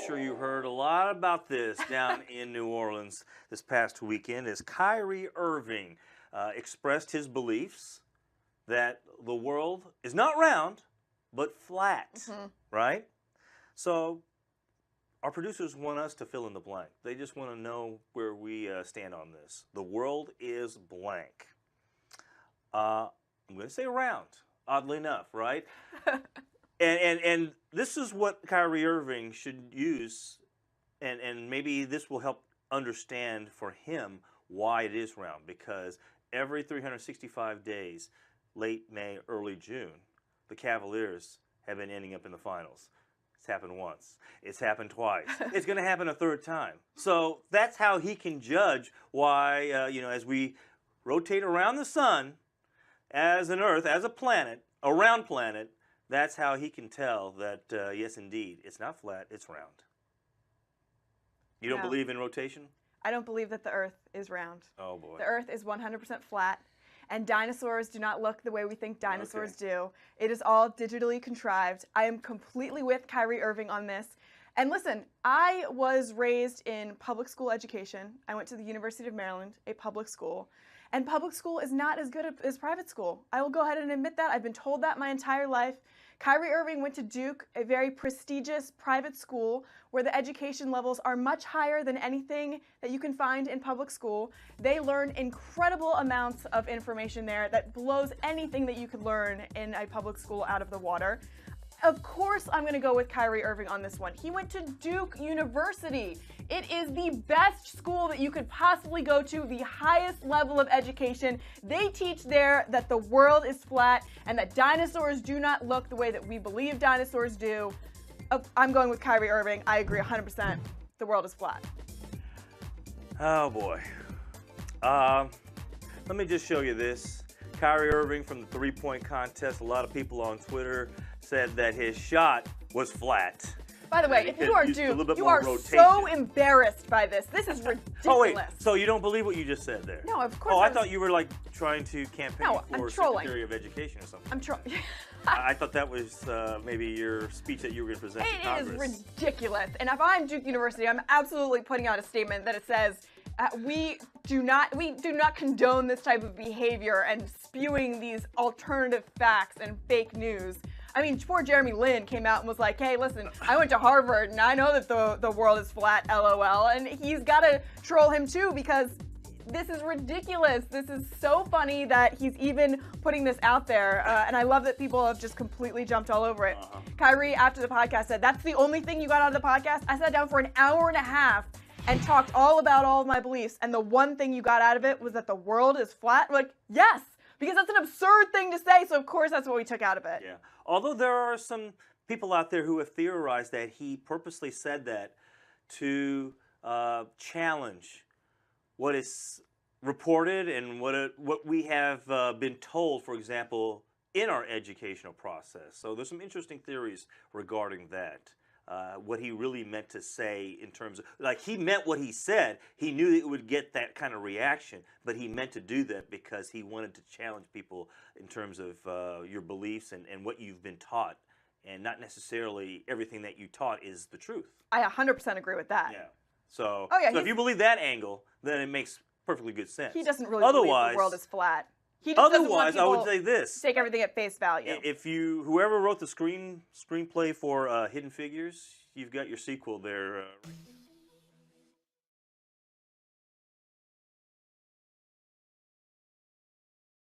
sure you heard a lot about this down in New Orleans this past weekend as Kyrie Irving expressed his beliefs that the world is not round, but flat, right? So our producers want us to fill in the blank. They just want to know where we stand on this. The world is blank. I'm going to say round, oddly enough, right? And this is what Kyrie Irving should use, and maybe this will help understand for him why it is round, because every 365 days, late May, early June, the Cavaliers have been ending up in the finals. It's happened once. It's happened twice. It's going to happen a third time. So that's how he can judge why, as we rotate around the sun as an Earth, as a planet, a round planet, that's how he can tell that, yes, indeed, it's not flat, it's round. You don't believe in rotation? I don't believe that the Earth is round. Oh, boy. The Earth is 100% flat, and dinosaurs do not look the way we think dinosaurs do. It is all digitally contrived. I am completely with Kyrie Irving on this. And listen, I was raised in public school education. I went to the University of Maryland, a public school. And public school is not as good as private school. I will go ahead and admit that. I've been told that my entire life. Kyrie Irving went to Duke, a very prestigious private school where the education levels are much higher than anything that you can find in public school. They learn incredible amounts of information there that blows anything that you could learn in a public school out of the water. Of course, I'm going to go with Kyrie Irving on this one. He went to Duke University. It is the best school that you could possibly go to, the highest level of education. They teach there that the world is flat and that dinosaurs do not look the way that we believe dinosaurs do. I'm going with Kyrie Irving. I agree 100%. The world is flat. Oh, boy. Let me just show you this. Kyrie Irving from the three-point contest. A lot of people on Twitter said that his shot was flat. By the way, if you are Duke, you are so embarrassed by this. This is ridiculous. Oh, wait. So you don't believe what you just said there? No, of course not. Oh, I thought you were like trying to campaign for Secretary of Education or something. I'm trolling. I thought that was maybe your speech that you were going to present to Congress. It is ridiculous. And if I'm Duke University, I'm absolutely putting out a statement that it says, we do not condone this type of behavior and spewing these alternative facts and fake news. I mean, poor Jeremy Lin came out and was like, hey, listen, I went to Harvard and I know that the world is flat, LOL. And he's got to troll him too because this is ridiculous. This is so funny that he's even putting this out there. And I love that people have just completely jumped all over it. Kyrie, after the podcast, said, that's the only thing you got out of the podcast? I sat down for an hour and a half and talked all about all of my beliefs. And the one thing you got out of it was that the world is flat? We're like, yes, because that's an absurd thing to say. So, of course, that's what we took out of it. Yeah. Although there are some people out there who have theorized that he purposely said that to challenge what is reported and what we have been told, for example, in our educational process. So there's some interesting theories regarding that. What he really meant to say in terms of, like, he meant what he said. He knew that it would get that kind of reaction, but he meant to do that because he wanted to challenge people in terms of your beliefs and what you've been taught, and not necessarily everything that you taught is the truth. I 100% agree with that. Yeah. So, so if you believe that angle, then it makes perfectly good sense. He doesn't really believe the world is flat. Otherwise, I would say this: take everything at face value. If whoever wrote the screenplay for Hidden Figures, you've got your sequel there.